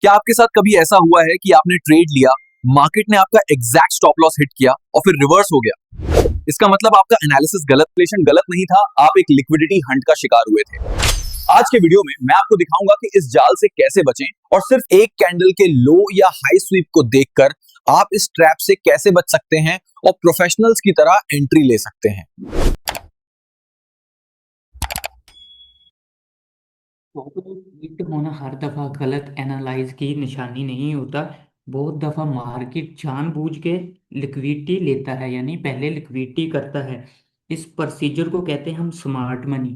क्या आपके साथ कभी ऐसा हुआ है कि आपने ट्रेड लिया, मार्केट ने आपका एग्जैक्ट स्टॉप लॉस हिट किया और फिर रिवर्स हो गया? इसका मतलब आपका एनालिसिस गलत नहीं था, आप एक लिक्विडिटी हंट का शिकार हुए थे। आज के वीडियो में मैं आपको दिखाऊंगा कि इस जाल से कैसे बचें और सिर्फ एक कैंडल के लो या हाई स्वीप को देखकर आप इस ट्रैप से कैसे बच सकते हैं और प्रोफेशनल्स की तरह एंट्री ले सकते हैं। प्रॉफिट होना हर दफा गलत एनालाइज की निशानी नहीं होता। बहुत दफा मार्केट जानबूझ के लिक्विडिटी लेता है, यानी पहले लिक्विडिटी करता है। इस प्रोसीजर को कहते हैं हम smart money.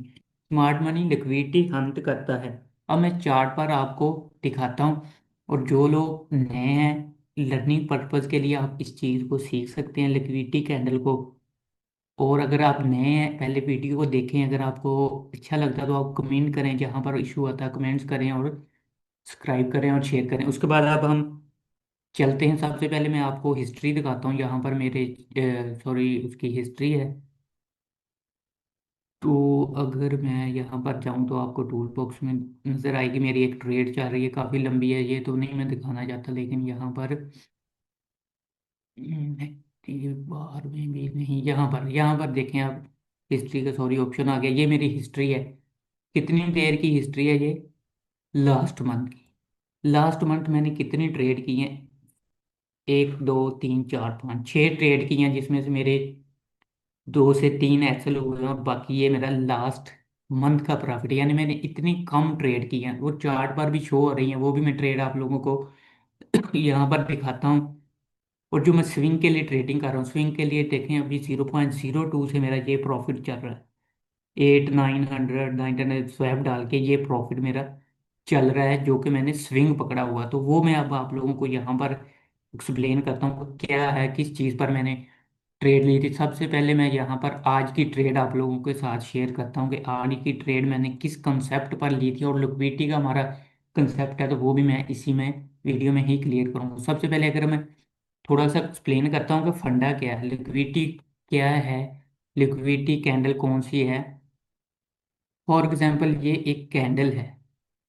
Smart money liquidity Hunt करता है। अब मैं चार्ट पर आपको दिखाता हूँ, और जो लोग नए हैं, लर्निंग पर्पज के लिए आप इस चीज़ को सीख सकते हैं, लिक्विडिटी कैंडल को। और अगर आप नए हैं, पहले वीडियो को देखें, अगर आपको अच्छा लगता है तो आप कमेंट करें, जहाँ पर इशू आता है कमेंट्स करें, और सब्सक्राइब करें और शेयर करें। उसके बाद अब हम चलते हैं। सबसे पहले मैं आपको हिस्ट्री दिखाता हूँ, यहाँ पर मेरे सॉरी उसकी हिस्ट्री है। तो अगर मैं यहाँ पर जाऊँ तो आपको टूल बॉक्स में नज़र आएगी मेरी एक ट्रेड चल रही है, काफ़ी लंबी है, ये तो नहीं मैं दिखाना चाहता, लेकिन यहाँ पर बार में भी नहीं, यहाँ पर देखें आप। हिस्ट्री का सॉरी ऑप्शन आ गया, ये मेरी हिस्ट्री है। कितनी देर की हिस्ट्री है ये? लास्ट मंथ की। लास्ट मंथ मैंने कितनी ट्रेड की हैं? एक दो तीन चार पाँच छः ट्रेड की हैं, जिसमें से मेरे दो से तीन एक्सेल हुए हैं, और बाकी ये मेरा लास्ट मंथ का प्रॉफिट। यानी मैंने इतनी कम ट्रेड की है, वो चार्ट पर भी शो हो रही है, वो भी मैं ट्रेड आप लोगों को यहाँ पर दिखाता हूँ। और जो मैं स्विंग के लिए ट्रेडिंग कर रहा हूँ, स्विंग के लिए देखें, अभी 0.02 से मेरा ये प्रॉफिट चल रहा है। 8 900 900 स्वैप डाल के ये प्रॉफिट मेरा चल रहा है, जो कि मैंने स्विंग पकड़ा हुआ। तो वो मैं अब आप लोगों को यहाँ पर एक्सप्लेन करता हूँ क्या है, किस चीज़ पर मैंने ट्रेड ली थी। सबसे पहले मैं यहाँ पर आज की ट्रेड आप लोगों के साथ शेयर करता हूँ कि आज की ट्रेड मैंने किस कंसेप्ट पर ली थी, और लिक्विडिटी का हमारा कंसेप्ट है, तो वो भी मैं इसी में वीडियो में ही क्लियर करूँगा। सबसे पहले अगर मैं थोड़ा सा एक्सप्लेन करता हूँ कि फंडा क्या है, लिक्विडिटी क्या है, लिक्विडिटी कैंडल कौन सी है। फॉर एग्जांपल ये एक कैंडल है,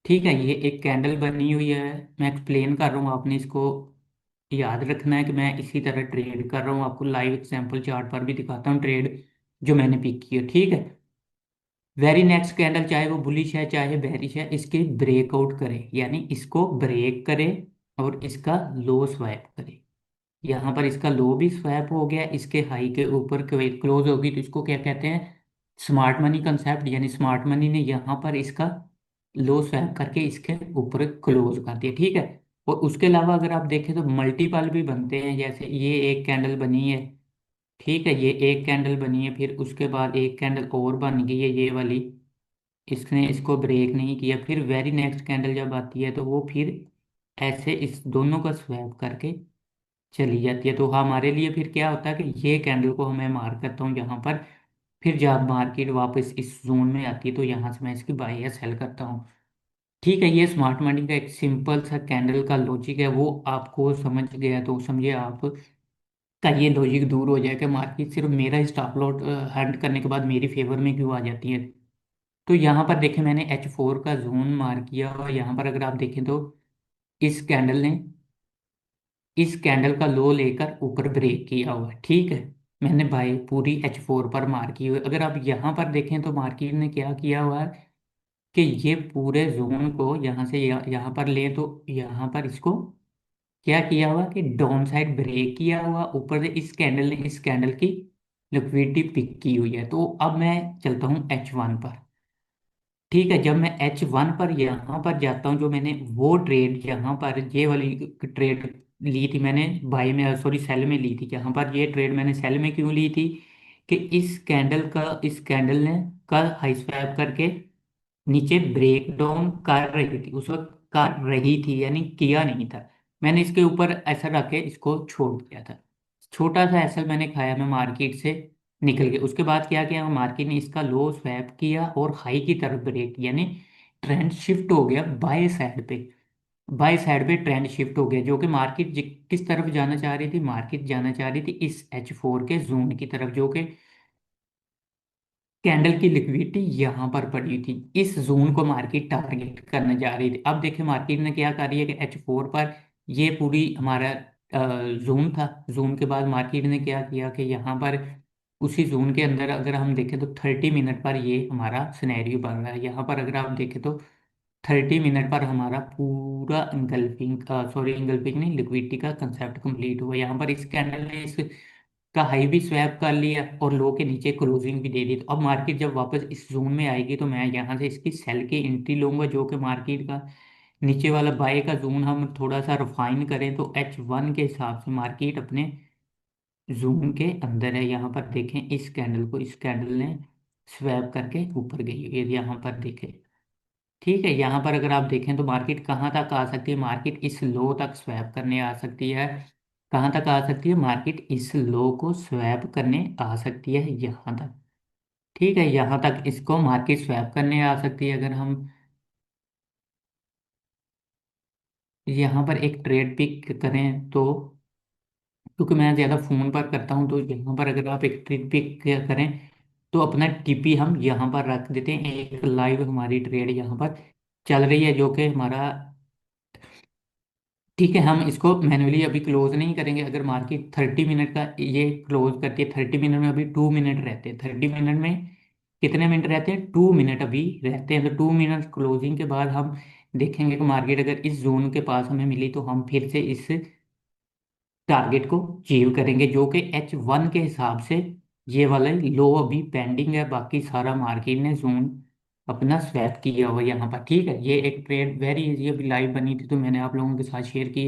ठीक है, ये एक कैंडल बनी हुई है। मैं एक्सप्लेन कर रहा हूँ, आपने इसको याद रखना है कि मैं इसी तरह ट्रेड कर रहा हूँ। आपको लाइव एग्जांपल चार्ट पर भी दिखाता हूँ ट्रेड जो मैंने पिक की है, ठीक है। वेरी नेक्स्ट कैंडल, चाहे वो बुलिश है चाहे बेरिश है, इसके ब्रेकआउट करे, यानी इसको ब्रेक करे और इसका लो स्वैप करे। यहाँ पर इसका लो भी स्वैप हो गया, इसके हाई के ऊपर क्लोज होगी, तो इसको क्या कहते हैं? Smart money concept. यानी स्मार्ट मनी ने यहाँ पर इसका लो स्वैप करके इसके ऊपर क्लोज कर दिया, ठीक है। और उसके अलावा अगर आप देखें तो मल्टीपल भी बनते हैं, जैसे ये एक कैंडल बनी है, ठीक है, ये एक कैंडल बनी है, फिर उसके बाद एक कैंडल और बन गई है ये वाली, इसने इसको ब्रेक नहीं किया, फिर वेरी नेक्स्ट कैंडल जब आती है तो वो फिर ऐसे इस दोनों का स्वैप करके चली जाती है। तो हमारे लिए फिर क्या होता है कि ये कैंडल को हमें मार्क करता हूँ यहाँ पर। फिर जब मार्केट वापस इस जोन में आती है तो यहाँ से मैं इसकी बाई या सेल करता हूँ, ठीक है। ये स्मार्ट मनी का एक सिंपल सा कैंडल का लॉजिक है, वो आपको समझ गया तो समझिए आप का ये लॉजिक दूर हो जाएगा। मार्केट सिर्फ मेरा स्टॉप लॉट हैंड करने के बाद मेरी फेवर में क्यों आ जाती है। तो यहाँ पर देखें, मैंने H4 का जोन मार्क किया, और यहाँ पर अगर आप देखें तो इस कैंडल ने इस कैंडल का लो लेकर ऊपर ब्रेक किया हुआ है, ठीक है। मैंने बाय पूरी H4 पर मार्क की हुई है। अगर आप यहाँ पर देखें तो मार्केट ने क्या किया हुआ है कि ये पूरे जोन को यहाँ से यहाँ पर ले, तो यहाँ पर इसको क्या किया हुआ कि डाउन साइड ब्रेक किया हुआ, ऊपर से इस कैंडल ने इस कैंडल की लिक्विडिटी पिक की हुई है। तो अब मैं चलता हूँ H1 पर, ठीक है। जब मैं H1 पर यहाँ पर जाता हूँ, जो मैंने वो ट्रेड यहाँ पर ये वाली ट्रेड ली थी, मैंने बाई में सॉरी सेल में ली थी। यहाँ पर ये ट्रेड मैंने सेल में क्यों ली थी कि इस कैंडल ने कल हाई स्वैप करके नीचे ब्रेक डाउन कर रही थी, उस वक्त कर रही थी, यानी किया नहीं था। मैंने इसके ऊपर ऐसा रख के इसको छोड़ दिया था, छोटा सा ऐसा मैंने खाया, मैं मार्केट से निकल गया। उसके बाद क्या किया, मार्केट ने इसका लो स्वैप किया और हाई की तरफ ब्रेक, यानी ट्रेंड शिफ्ट हो गया बाय साइड पे। बाय साइड पे ट्रेंड शिफ्ट हो गया, जो कि मार्केट किस तरफ जाना चाह रही थी, मार्केट जाना चाह रही थी इस H4 के जोन की तरफ, जो कि कैंडल की लिक्विडिटी यहाँ पर पड़ी थी, इस जोन को मार्केट टारगेट करने जा रही थी। अब देखिए मार्केट ने क्या कर रही है कि H4 पर ये पूरी हमारा जोन था। जोन के बाद मार्केट ने क्या किया कि यहाँ पर उसी जोन के अंदर अगर हम देखें तो 30 मिनट पर ये हमारा सिनेरियो बन रहा है। यहाँ पर अगर आप देखें तो 30 मिनट पर हमारा पूरा इंगल्फिंग, सॉरी इंगल्फिंग नहीं, लिक्विडिटी का कंसेप्ट कंप्लीट हुआ। यहाँ पर इस कैंडल ने इस का हाई भी स्वैप कर लिया और लो के नीचे क्लोजिंग भी दे दी। तो अब मार्केट जब वापस इस जोन में आएगी तो मैं यहाँ से इसकी सेल की एंट्री लूंगा, जो कि मार्केट का नीचे वाला बाय का जोन हम थोड़ा सा रिफाइन करें तो H1 के हिसाब से मार्केट अपने जोन के अंदर है। यहाँ पर देखें इस कैंडल को, इस कैंडल ने स्वैप करके ऊपर गई है, यहाँ पर देखें। ठीक है, यहाँ पर अगर आप देखें तो मार्केट कहाँ तक आ सकती है, मार्केट इस लो तक स्वैप करने आ सकती है। कहाँ तक आ सकती है, मार्केट इस लो को स्वैप करने आ सकती है यहाँ तक। ठीक है, यहाँ तक इसको मार्केट स्वैप करने आ सकती है। अगर हम यहाँ पर एक ट्रेड पिक करें तो, क्योंकि मैं ज़्यादा फ़ोन पर करता हूँ, तो यहाँ पर अगर आप एक ट्रेड पिक करें तो अपना टीपी हम यहाँ पर रख देते हैं। एक लाइव हमारी ट्रेड यहाँ पर चल रही है, जो कि हमारा, ठीक है, हम इसको मैन्युअली अभी क्लोज नहीं करेंगे। अगर मार्केट 30 मिनट का ये क्लोज करती है, 30 मिनट में अभी 2 मिनट रहते हैं, 30 मिनट में कितने मिनट रहते हैं, 2 मिनट अभी रहते हैं। तो 2 मिनट क्लोजिंग के बाद हम देखेंगे कि मार्केट अगर इस जोन के पास हमें मिली तो हम फिर से इस टारगेट को अचीव करेंगे, जो कि H1 के हिसाब से ये वाला लो अभी पेंडिंग है। बाकी सारा मार्केट ने जोन अपना स्वैप किया हुआ यहाँ पर। ठीक है, ये एक ट्रेड वेरी इजी अभी लाइव बनी थी तो मैंने आप लोगों के साथ शेयर की।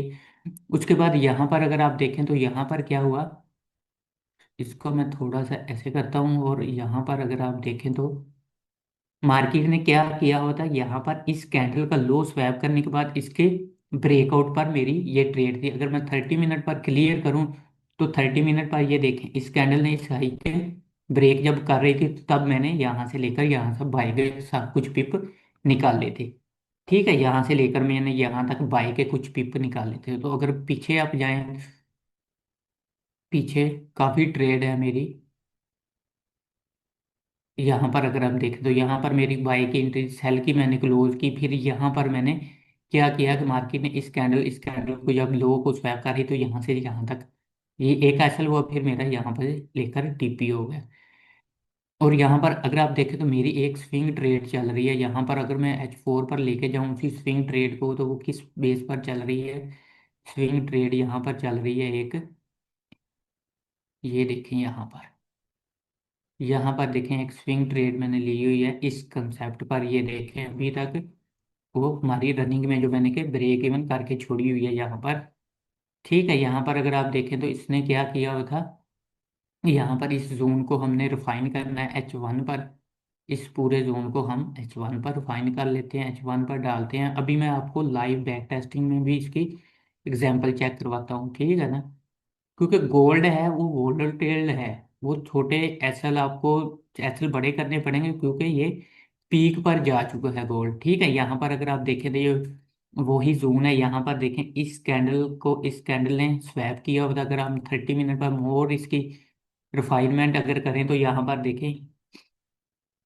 उसके बाद यहाँ पर अगर आप देखें तो यहाँ पर क्या हुआ, इसको मैं थोड़ा सा ऐसे करता हूँ, और यहाँ पर अगर आप देखें तो मार्केट ने क्या किया होता है, यहाँ पर इस कैंडल का लो स्वैप करने के बाद इसके ब्रेकआउट पर मेरी ये ट्रेड थी। अगर मैं 30 मिनट पर क्लियर करूं तो 30 मिनट पर ये देखें इस कैंडल ने इस हाई के ब्रेक जब कर रही थी तो तब मैंने यहाँ से लेकर यहाँ से बाय के साथ कुछ पिप निकाल लेते। ठीक है, यहाँ से लेकर मैंने यहाँ तक बाय के कुछ पिप निकाले थे। तो अगर पीछे आप जाएं, पीछे काफ़ी ट्रेड है मेरी। यहाँ पर अगर हम देखें तो यहाँ पर मेरी बाई की एंट्री सेल की मैंने क्लोज की। फिर यहाँ पर मैंने क्या किया कि मार्केट ने इस कैंडल को जब लो को स्वैप करी तो यहाँ से यहाँ तक ये एक एसएल हुआ, फिर मेरा यहाँ पर लेकर टीपी हो गया। और यहाँ पर अगर आप देखें तो मेरी एक स्विंग ट्रेड चल रही है। यहाँ पर अगर मैं H4 पर लेके जाऊँ उसी स्विंग ट्रेड को तो वो किस बेस पर चल रही है, स्विंग ट्रेड यहाँ पर चल रही है एक, ये देखें यहाँ पर, यहाँ पर देखें एक स्विंग ट्रेड मैंने ली हुई है इस कंसेप्ट पर। ये देखें अभी तक वो हमारी रनिंग में जो मैंने के ब्रेक इवन करके छोड़ी हुई है यहाँ पर। ठीक है, यहाँ पर अगर आप देखें तो इसने क्या किया हुआ था, यहाँ पर इस जोन को हमने रिफाइन करना है H1 पर। इस पूरे जोन को हम H1 पर रिफाइन कर लेते हैं, H1 पर डालते हैं। अभी मैं आपको लाइव बैक टेस्टिंग में भी इसकी एग्जांपल चेक करवाता हूँ, ठीक है ना। क्योंकि गोल्ड है वो वोलेटाइल है, वो छोटे एसएल आपको एसएल बड़े करने पड़ेंगे क्योंकि ये पीक पर जा चुका है गोल्ड। ठीक है, यहाँ पर अगर आप देखें तो ये वही जोन है। यहाँ पर देखें इस कैंडल को, इस कैंडल ने स्वैप किया होता। अगर हम 30 मिनट पर मोर इसकी रिफाइनमेंट अगर करें तो यहाँ पर देखें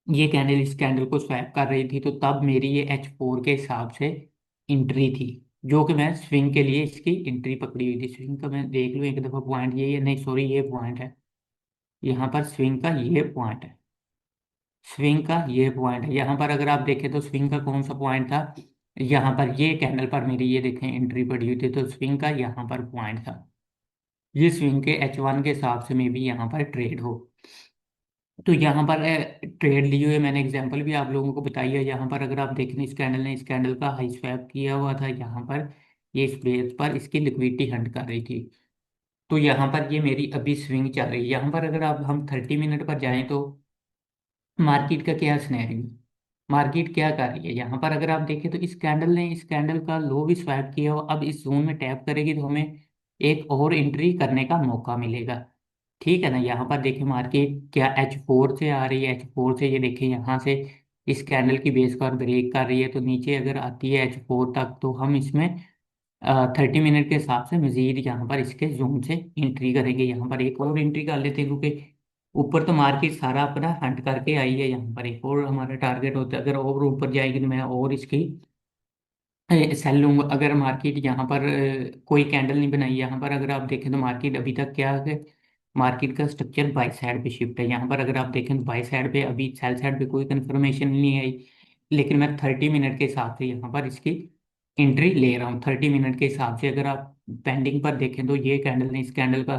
ये कैंडल इस कैंडल को स्वैप कर रही थी तो तब मेरी ये H4 के हिसाब से इंट्री थी, जो कि मैं स्विंग के लिए इसकी एंट्री पकड़ी हुई थी। स्विंग का मैं देख लूँ एक दफ़ा पॉइंट, ये नहीं सॉरी ये पॉइंट है, यहाँ पर स्विंग का ये पॉइंट है, स्विंग का ये पॉइंट है। यहाँ पर अगर आप देखें तो स्विंग का कौन सा पॉइंट था, यहाँ पर ये कैंडल पर मेरी ये देखें एंट्री पड़ी हुई थी तो स्विंग का यहाँ पर पॉइंट था। ये स्विंग के H1 के हिसाब से मे भी यहाँ पर ट्रेड हो। तो यहाँ पर ट्रेड ली हुई है, मैंने एग्जांपल भी आप लोगों को बताई है। यहाँ पर अगर आप देखें इस कैंडल ने इस कैंडल का हाई स्वैप किया हुआ था यहाँ पर, ये इस बेस पर इसकी लिक्विडिटी हंट कर रही थी। तो यहाँ पर ये मेरी अभी स्विंग चल रही है। यहाँ पर अगर आप हम 30 मिनट पर जाएं तो मार्केट का क्या सिनेरियो, मार्केट क्या कर रही है। यहाँ पर अगर आप देखें तो इस कैंडल ने इस कैंडल का लो भी स्वैप किया हो, अब इस जोन में टैप करेगी तो हमें एक और एंट्री करने का मौका मिलेगा। ठीक है ना, यहाँ पर देखें मार्केट क्या H4 से आ रही है, H4 से ये देखें यहाँ से इस कैंडल की बेस पर ब्रेक कर रही है तो नीचे अगर आती है H4 तक तो हम इसमें 30 मिनट के हिसाब से मजीद यहाँ पर इसके जोन से एंट्री करेंगे। यहाँ पर एक और एंट्री कर लेते हैं क्योंकि ऊपर तो मार्केट सारा अपना हंट करके आई है। यहाँ पर एक और हमारा टारगेट होता है, अगर और ऊपर जाएगी तो मैं और इसकी सेल लूंगा। अगर मार्केट यहाँ पर कोई कैंडल नहीं बनाई यहाँ पर, अगर आप देखें तो मार्केट अभी तक क्या है, मार्केट का स्ट्रक्चर बाई साइड पे शिफ्ट है। यहाँ पर अगर आप देखें तो बाई साइड पे अभी सेल साइड पे कोई कंफर्मेशन नहीं आई, लेकिन मैं 30 मिनट के हिसाब से यहाँ पर इसकी एंट्री ले रहा हूँ। 30 मिनट के हिसाब से अगर आप पेंडिंग पर देखें तो ये कैंडल ने इस कैंडल का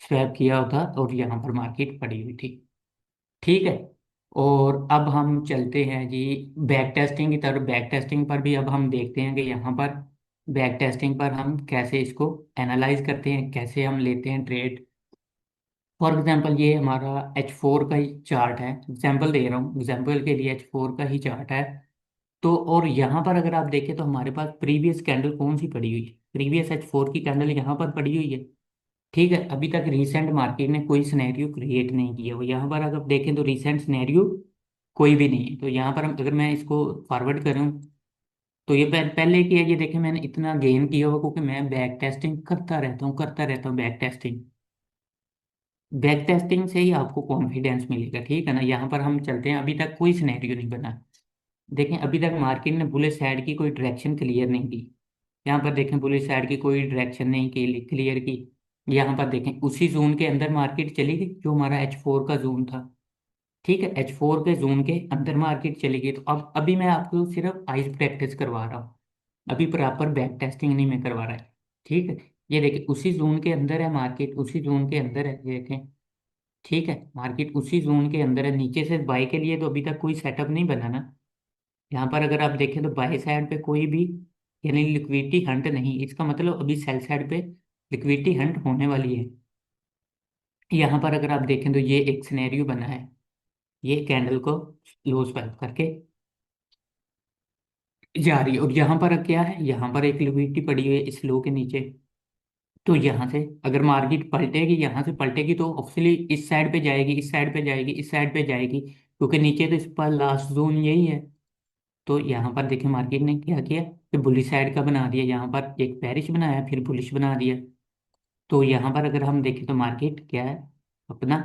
स्वैप किया होता और यहाँ पर मार्केट पड़ी हुई थी। ठीक है। और अब हम चलते हैं जी बैक टेस्टिंग की तरफ। बैक टेस्टिंग पर भी अब हम देखते हैं कि यहाँ पर बैक टेस्टिंग पर हम कैसे इसको एनालाइज करते हैं, कैसे हम लेते हैं ट्रेड। फॉर एग्जांपल ये हमारा H4 का ही चार्ट है, एग्जांपल दे रहा हूँ, एग्जांपल के लिए H4 का ही चार्ट है। तो और यहाँ पर अगर आप देखें तो हमारे पास प्रीवियस कैंडल कौन सी पड़ी हुई है, प्रीवियस H4 की कैंडल यहाँ पर पड़ी हुई है। ठीक है। अभी तक रीसेंट मार्केट ने कोई सिनेरियो क्रिएट नहीं किया वो। यहाँ पर अगर देखें तो रीसेंट सिनेरियो कोई भी नहीं है। तो यहाँ पर हम अगर मैं इसको फॉरवर्ड करूँ तो ये पहले की है, ये देखें मैंने इतना गेन किया हुआ क्योंकि मैं बैक टेस्टिंग करता रहता हूँ बैक टेस्टिंग। बैक टेस्टिंग से ही आपको कॉन्फिडेंस मिलेगा। ठीक है ना। यहाँ पर हम चलते हैं, अभी तक कोई सिनेरियो नहीं बना। देखें अभी तक मार्केट ने बुलिश साइड की कोई डायरेक्शन क्लियर नहीं की। यहाँ पर देखें बुलिश साइड की कोई डायरेक्शन नहीं की क्लियर की। यहाँ पर देखें उसी जोन के अंदर मार्केट चली गई जो हमारा H4 का जोन था। ठीक है। H4 के जोन के अंदर मार्केट चली गई। तो अब अभी मैं आपको सिर्फ आइस प्रैक्टिस करवा रहा हूँ, अभी प्रॉपर बैक टेस्टिंग नहीं मैं करवा रहा है। ठीक है। ये देखिए उसी जोन के अंदर है मार्केट, उसी जोन के अंदर है, ये देखें। ठीक है। मार्केट उसी जोन के अंदर है। नीचे से बाय के लिए तो अभी तक कोई सेटअप नहीं बना ना। यहाँ पर अगर आप देखें तो बाय साइड पे कोई भी यानी लिक्विडिटी हंट नहीं, इसका मतलब अभी सेल साइड पे लिक्विडिटी हंट होने वाली है। यहाँ पर अगर आप देखें तो ये एक सिनेरियो बना है, ये कैंडल को लो स्वाइप करके जा रही है। और यहाँ पर क्या है, यहाँ पर एक लिक्विडिटी पड़ी हुई है इस लो के नीचे। तो यहाँ से अगर मार्केट पलटेगी, यहाँ से पलटेगी तो ऑब्वियसली इस साइड पे जाएगी, इस साइड पे जाएगी, इस साइड पे जाएगी, क्योंकि नीचे तो इस पर लास्ट जोन यही है। तो यहाँ पर देखिए मार्केट ने क्या किया कि बुलिश साइड का बना दिया, यहाँ पर एक बेरिश बनाया फिर बुलिश बना दिया। तो यहाँ पर अगर हम देखें तो मार्केट क्या है अपना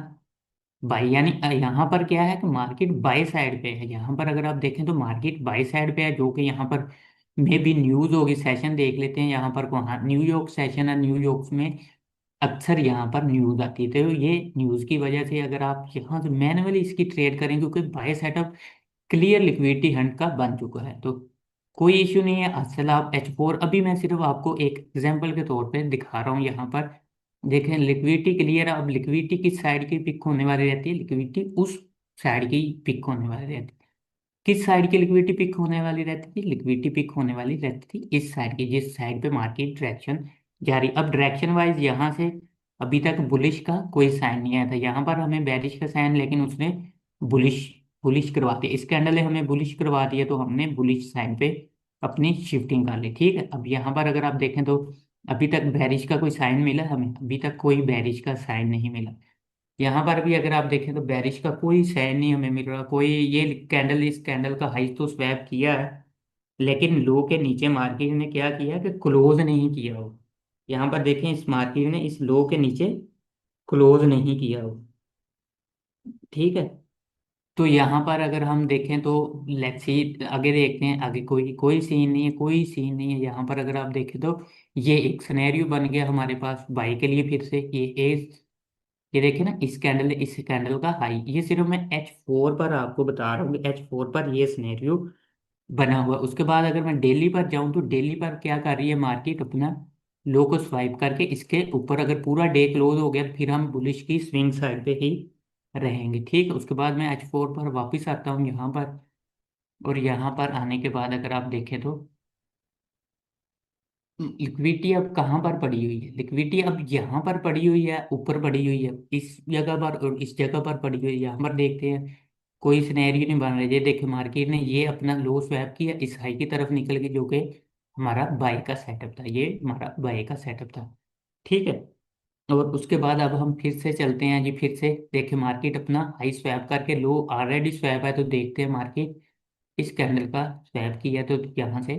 बाई, यानी यहाँ पर क्या है कि मार्केट बाई साइड पे है। यहाँ पर अगर आप देखें तो मार्केट बाई साइड पे है, जो कि यहाँ पर मे भी न्यूज़ होगी, सेशन देख लेते हैं यहाँ पर कहाँ न्यूयॉर्क सेशन है। न्यूयॉर्क में अक्सर यहाँ पर न्यूज़ आती है, तो ये न्यूज़ की वजह से अगर आप यहाँ से मैनुअली इसकी ट्रेड करें, क्योंकि buy setup clear liquidity hunt का बन चुका है, तो कोई इश्यू नहीं है। असल आप H4 अभी मैं सिर्फ आपको एक एग्जांपल के तौर पे दिखा रहा हूँ। यहाँ पर देखें लिक्विडिटी क्लियर है। अब लिक्विडिटी किस साइड की पिक होने वाली रहती है, लिक्विडिटी उस साइड की पिक होने वाली रहती है। किस साइड की लिक्विडिटी पिक होने वाली रहती थी, लिक्विडिटी पिक होने वाली रहती थी इस साइड की, जिस साइड पे मार्केट डायरेक्शन जा रही। अब डायरेक्शन वाइज यहाँ से अभी तक बुलिश का कोई साइन नहीं आया था, यहाँ पर हमें बेरिश का साइन, लेकिन उसने बुलिश बुलिश करवा दिया। इस कैंडल ने हमें बुलिश करवा दिया तो हमने बुलिश साइन पे अपनी शिफ्टिंग कर ली। ठीक है। अब यहाँ पर अगर आप देखें तो अभी तक बेरिश का कोई साइन मिला हमें, अभी तक कोई बेरिश का साइन नहीं मिला। यहाँ पर भी अगर आप देखें तो बेरिश का कोई साइन नहीं हमें मिल रहा कोई। ये कैंडल, इस कैंडल का हाई तो स्वैप किया है, लेकिन लो के नीचे मार्केट ने क्या किया कि क्लोज नहीं किया हो। यहाँ पर देखें इस मार्केट ने इस लो के नीचे क्लोज नहीं किया हो। ठीक है। तो यहाँ पर अगर हम देखें तो लेट्स सी, आगे देखते हैं, आगे कोई कोई सीन नहीं है, कोई सीन नहीं है। यहाँ पर अगर आप देखें तो ये एक सिनेरियो बन गया हमारे पास बाई के लिए। फिर से ये देखिए ना, इस कैंडल का हाई, ये सिर्फ मैं H4 पर आपको बता रहा हूँ कि H4 पर ये सिनेरियो बना हुआ। उसके बाद अगर मैं डेली पर जाऊं तो डेली पर क्या कर रही है मार्केट, अपना लो को स्वाइप करके इसके ऊपर अगर पूरा डे क्लोज हो गया तो फिर हम बुलिश की स्विंग साइड पे ही रहेंगे। ठीक है। उसके बाद मैं H4 पर वापस आता हूँ यहाँ पर, और यहाँ पर आने के बाद अगर आप देखें तो लिक्विडिटी अब कहाँ पर पड़ी हुई है, लिक्विडिटी अब यहाँ पर पड़ी हुई है, ऊपर पड़ी हुई है इस जगह पर और इस जगह पर पड़ी हुई है। यहाँ पर देखते हैं कोई सिनेरियो नहीं बन रहा है। ये देखिए मार्केट ने ये अपना लो स्वैप किया, इस हाई की तरफ निकल गई, जो कि हमारा बाय का सेटअप था, ये हमारा बाय का सेटअप था। ठीक है। और उसके बाद अब हम फिर से चलते हैं जी, फिर से देखिए मार्केट अपना हाई स्वैप करके लो ऑलरेडी स्वैप है, तो देखते हैं मार्केट इस कैंडल का स्वैप किया तो यहाँ से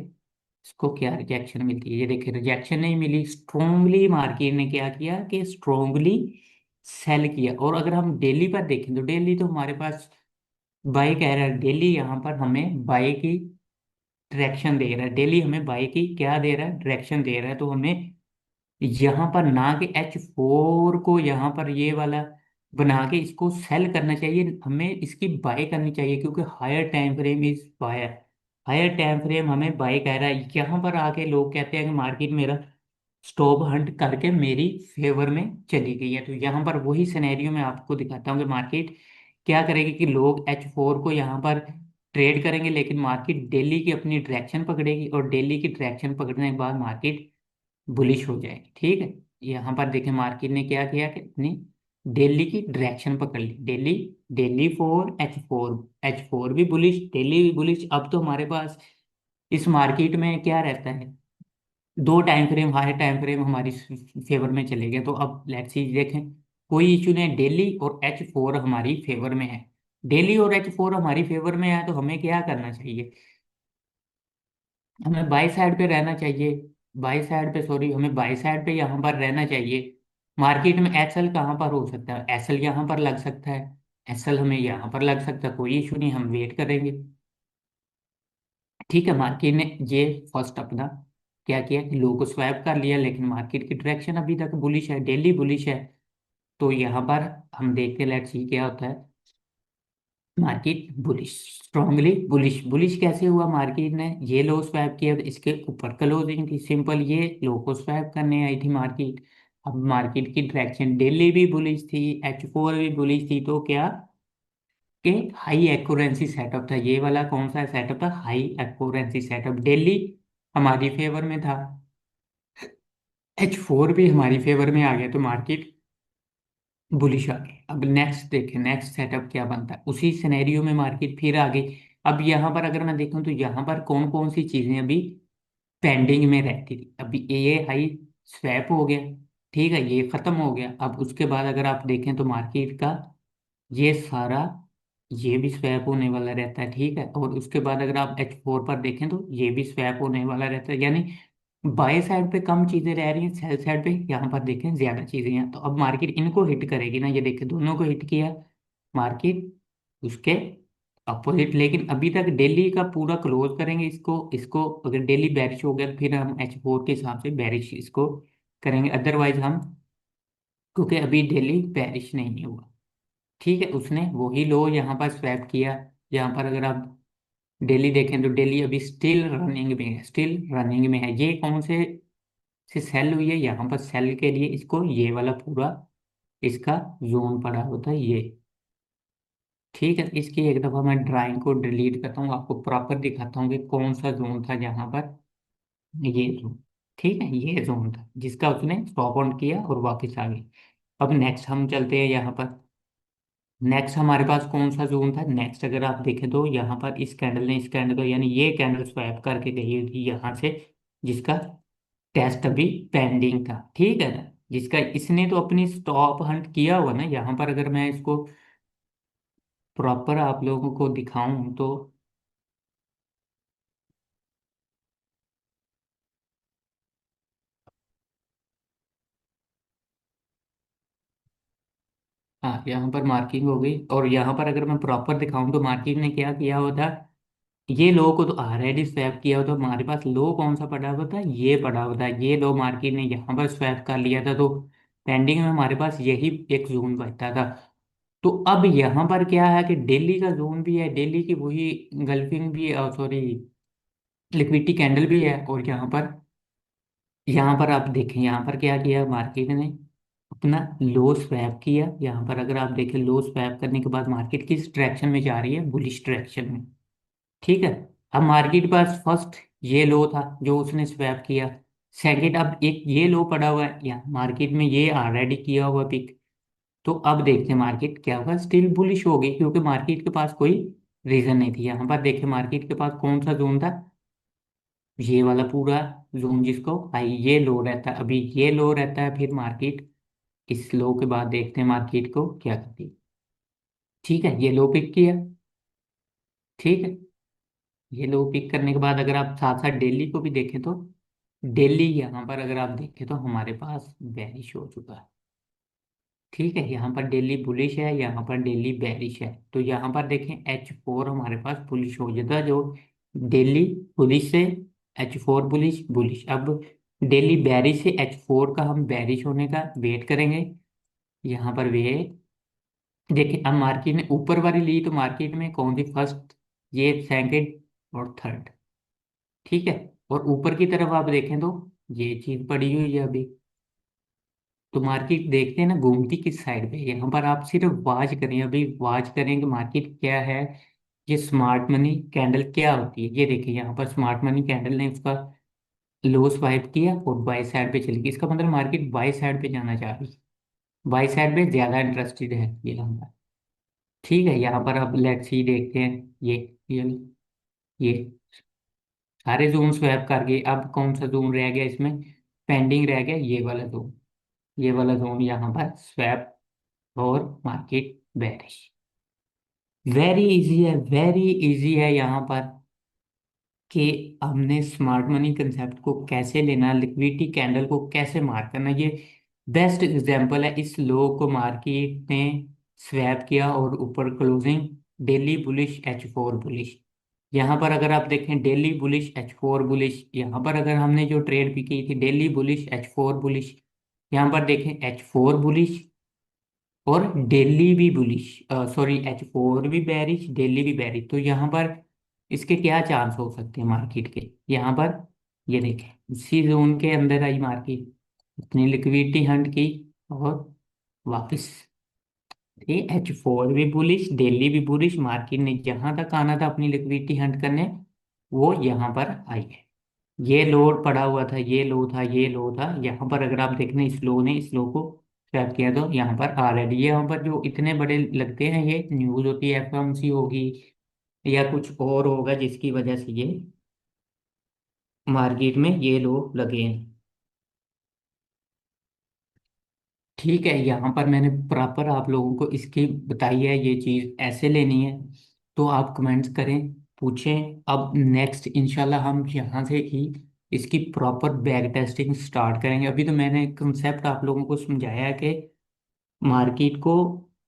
इसको क्या रिजेक्शन मिलती है। ये देखिए रिजेक्शन नहीं मिली, स्ट्रोंगली मार्केट ने क्या किया कि स्ट्रोंगली सेल किया। और अगर हम डेली पर देखें तो डेली तो हमारे पास बाई कह रहा है, डेली यहाँ पर हमें बाई की डायरेक्शन दे रहा है, डेली हमें बाई की क्या दे रहा है, डायरेक्शन दे रहा है। तो हमें यहाँ पर ना कि H4 को यहाँ पर ये वाला बना के इसको सेल करना चाहिए, हमें इसकी बाय करनी चाहिए, क्योंकि higher time frame is buyer. Higher time frame हमें बाय कह रहा है। यहाँ पर आके लोग कहते हैं कि मार्केट मेरा स्टॉप हंट करके मेरी फेवर में चली गई है। तो यहाँ पर वही सिनेरियो में आपको दिखाता हूँ कि मार्केट क्या करेगी, कि लोग H4 को यहाँ पर ट्रेड करेंगे, लेकिन मार्केट डेली की अपनी डायरेक्शन पकड़ेगी, और डेली की डायरेक्शन पकड़ने के बाद मार्केट बुलिश हो जाएगी। ठीक है, यहाँ पर देखें मार्केट ने क्या किया कि अपनी डेली की डायरेक्शन पकड़ ली। डेली, डेली फॉर H4 भी बुलिश, डेली भी बुलिश। अब तो हमारे पास इस मार्केट में क्या रहता है, दो time frame, higher time frame हमारी फेवर में चले गए। तो अब लेट्स सी देखें, कोई इशू नहीं, डेली और H4 हमारी फेवर में है। डेली और H4 हमारी फेवर में है, तो हमें क्या करना चाहिए, हमें बाई साइड पे रहना चाहिए। बाई साइड पे, सॉरी, हमें बाई साइड पे यहाँ पर रहना चाहिए। मार्केट में एसएल कहाँ पर हो सकता है, एसएल यहाँ पर लग सकता है, एसएल हमें यहाँ पर लग सकता है, कोई इशू नहीं, हम वेट करेंगे। ठीक है, मार्केट ने ये फर्स्ट अपना क्या किया कि लो को स्वैप कर लिया, लेकिन मार्केट की डायरेक्शन अभी तक बुलिश है, डेली बुलिश है। तो यहाँ पर हम देखते हैं, लेट्स सी क्या होता है। Market bullish, strongly bullish. Bullish कैसे हुआ, मार्केट ने ये लो स्वैप किया तो इसके ऊपर क्लोजिंग थी, सिंपल, ये लो को स्वैप करने आई थी मार्केट। अब मार्केट की डायरेक्शन डेली भी बुलिश थी, H4 भी बुलिश थी, तो क्या कि हाई एक्यूरेंसी सेटअप था। ये वाला कौन सा सेटअप था, हाई एक्यूरेंसी सेटअप। डेली हमारी फेवर में था, H4 भी हमारी फेवर में आ गया, तो मार्केट बुलिश आ गई। अब नेक्स्ट देखें, नेक्स्ट सेटअप क्या बनता है, उसी सिनेरियो में मार्केट फिर आ गई। अब यहाँ पर अगर मैं देखूं तो यहाँ पर कौन कौन सी चीजें अभी पेंडिंग में रहती थी। अभी ये हाई स्वैप हो गया, ठीक है, ये खत्म हो गया। अब उसके बाद अगर आप देखें तो मार्केट का ये सारा, ये भी स्वैप होने वाला रहता है, ठीक है। और उसके बाद अगर आप H4 पर देखें तो ये भी स्वैप होने वाला रहता है, यानी बाय साइड पे कम चीजें रह रही हैं, सेल साइड पे यहाँ पर देखें ज्यादा चीजें हैं। तो अब मार्केट इनको हिट करेगी ना, ये देखें दोनों को हिट किया मार्केट, उसके अपोजिट। लेकिन अभी तक डेली का पूरा क्लोज करेंगे इसको, इसको अगर डेली बेरिश हो गया तो फिर हम H4 के हिसाब से बेरिश इसको करेंगे, अदरवाइज हम, क्योंकि अभी डेली बेरिश नहीं हुआ, ठीक है, उसने वही लो यहाँ पर स्वैप किया। यहाँ पर अगर आप डेली देखें तो डेली अभी स्टिल रनिंग में है, स्टिल रनिंग में है। ये कौन से सेल हुई है, यहाँ पर सेल के लिए इसको ये वाला पूरा इसका जोन पड़ा होता है ये, ठीक है। इसकी एक दफ़ा मैं ड्राइंग को डिलीट करता हूँ, आपको प्रॉपर दिखाता हूँ कि कौन सा जोन था यहाँ पर, ये जोन, ठीक है, ये जोन था जिसका उसने स्टॉप आउट किया और वापस आ गई। अब नेक्स्ट हम चलते हैं यहाँ पर। नेक्स्ट हमारे पास कौन सा जोन था, नेक्स्ट अगर आप देखें तो यहाँ पर इस कैंडल ने, इस कैंडल को, यानी ये कैंडल स्वैप करके गई हुई थी यहाँ से, जिसका टेस्ट अभी पेंडिंग था, ठीक है ना, जिसका इसने तो अपनी स्टॉप हंट किया हुआ ना। यहाँ पर अगर मैं इसको प्रॉपर आप लोगों को दिखाऊं तो, हाँ, यहाँ पर मार्किंग हो गई। और यहाँ पर अगर मैं प्रॉपर दिखाऊं तो मार्किंग ने क्या किया हुआ था, ये लो को तो ऑलरेडी स्वैप किया हुआ था। हमारे पास लो कौन सा पड़ा हुआ था, ये पड़ा हुआ था, ये लो मार्केट ने यहाँ पर स्वैप कर लिया था, तो पेंडिंग में हमारे पास यही एक जोन बचता था। तो अब यहाँ पर क्या है कि दिल्ली का जोन भी है, दिल्ली की वही गल्फिंग भी है, सॉरी, लिक्विडिटी कैंडल भी है। और यहाँ पर आप देखें, यहाँ पर क्या किया मार्केट ने, अपना लो स्वैप किया। यहाँ पर अगर आप देखें, लो स्वैप करने के बाद मार्केट किस डायरेक्शन में जा रही है, बुलिश डायरेक्शन में, ठीक है। अब मार्केट के पास फर्स्ट ये लो था जो उसने स्वैप किया, सेकंड अब एक ये लो पड़ा हुआ है यहाँ मार्केट में, ये ऑलरेडी किया हुआ पिक। तो अब देखते हैं मार्केट क्या होगा, स्टिल बुलिश होगी, क्योंकि मार्केट के पास कोई रीजन नहीं थी। यहाँ पर देखिए मार्केट के पास कौन सा जोन था, ये वाला पूरा जोन, जिसको हाई ये लो रहता है, अभी ये लो रहता है, फिर मार्केट इस लो के बाद देखते हैं मार्केट को क्या करती है। ठीक है, ये लो पिक किया, ठीक है, ये लो पिक करने के बाद अगर आप साथ साथ डेली को भी देखें तो डेली यहाँ पर अगर आप देखें तो हमारे पास बेरिश हो चुका है, ठीक है, यहाँ पर डेली बुलिश है, यहाँ पर डेली बेरिश है। तो यहाँ पर देखें H4 हमारे पास बुलिश हो जाता है, जो डेली बुलिश से H4 बुलिश बुलिश। अब डेली बेरिश से H4 का हम बेरिश होने का वेट करेंगे। यहाँ पर वे देखिए, अब मार्केट ने ऊपर वाली ली तो मार्केट में कौन सी फर्स्ट, ये सेकंड और थर्ड। ठीक है, और ऊपर की तरफ आप देखें तो ये चीज पड़ी हुई है अभी। तो मार्केट देखते हैं ना घूमती किस साइड पे। यहाँ पर आप सिर्फ वाच करें, अभी वाच करें कि मार्केट क्या है, ये स्मार्ट मनी कैंडल क्या होती है। ये देखिए यहाँ पर स्मार्ट मनी कैंडल ने उसका लो स्वाइप किया और बाई साइड पे चली गई। इसका मतलब मार्केट बाई साइड पे जाना चाह रही है, बाई साइड पे ज्यादा इंटरेस्टेड है ये लंबा। ठीक है, यहाँ पर अब लेट्स सी देखते हैं। ये ये सारे जोन स्वैप कर गए। अब कौन सा जोन रह गया इसमें पेंडिंग रह गया, ये वाला जोन। ये वाला जोन यहाँ पर स्वैप और मार्केट बेरिश। वेरी इजी है, वेरी इजी है यहाँ पर कि हमने स्मार्ट मनी कंसेप्ट को कैसे लेना, लिक्विडिटी कैंडल को कैसे मार्क करना। ये बेस्ट एग्जांपल है। इस लो को मार्केट ने स्वैप किया और ऊपर closing daily bullish H4 bullish. यहाँ पर अगर आप देखें डेली बुलिश H4 बुलिश, यहाँ पर अगर हमने जो ट्रेड भी की थी डेली बुलिश H4 बुलिश, यहाँ पर देखें H4 बुलिश और डेली भी बुलिश, सॉरी H4 भी बेरिश डेली भी बेरिश। तो यहाँ पर इसके क्या चांस हो सकते हैं मार्केट के। यहाँ पर ये देखें इसी जोन के अंदर आई मार्केट, अपनी लिक्विडिटी हंट की और वापस ये H4 भी बुलिश डेली भी बुलिश। मार्केट ने जहां तक आना था अपनी लिक्विडिटी हंट करने, वो यहाँ पर आई है। ये लो पड़ा हुआ था, ये लो था, ये लो था। यहाँ पर अगर आप देखने इस लो ने इस लो को ट्रैप किया तो यहाँ पर ऑलरेडी यहाँ पर जो इतने बड़े लगते हैं, ये न्यूज होती है, एफएमसी होगी या कुछ और होगा जिसकी वजह से ये मार्केट में ये लो लगे हैं। ठीक है, यहाँ पर मैंने प्रॉपर आप लोगों को इसकी बताई है, ये चीज़ ऐसे लेनी है। तो आप कमेंट्स करें, पूछें। अब नेक्स्ट इंशाल्लाह हम यहाँ से ही इसकी प्रॉपर बैक टेस्टिंग स्टार्ट करेंगे। अभी तो मैंने कंसेप्ट आप लोगों को समझाया है कि मार्केट को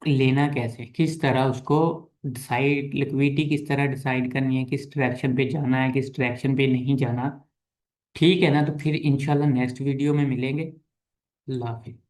लेना कैसे, किस तरह उसको डिसाइड, लिक्विडिटी किस तरह डिसाइड करनी है, किस डायरेक्शन पे जाना है, किस डायरेक्शन पे नहीं जाना। ठीक है ना, तो फिर इंशाल्लाह नेक्स्ट वीडियो में मिलेंगे। अल्लाह हाफिज़।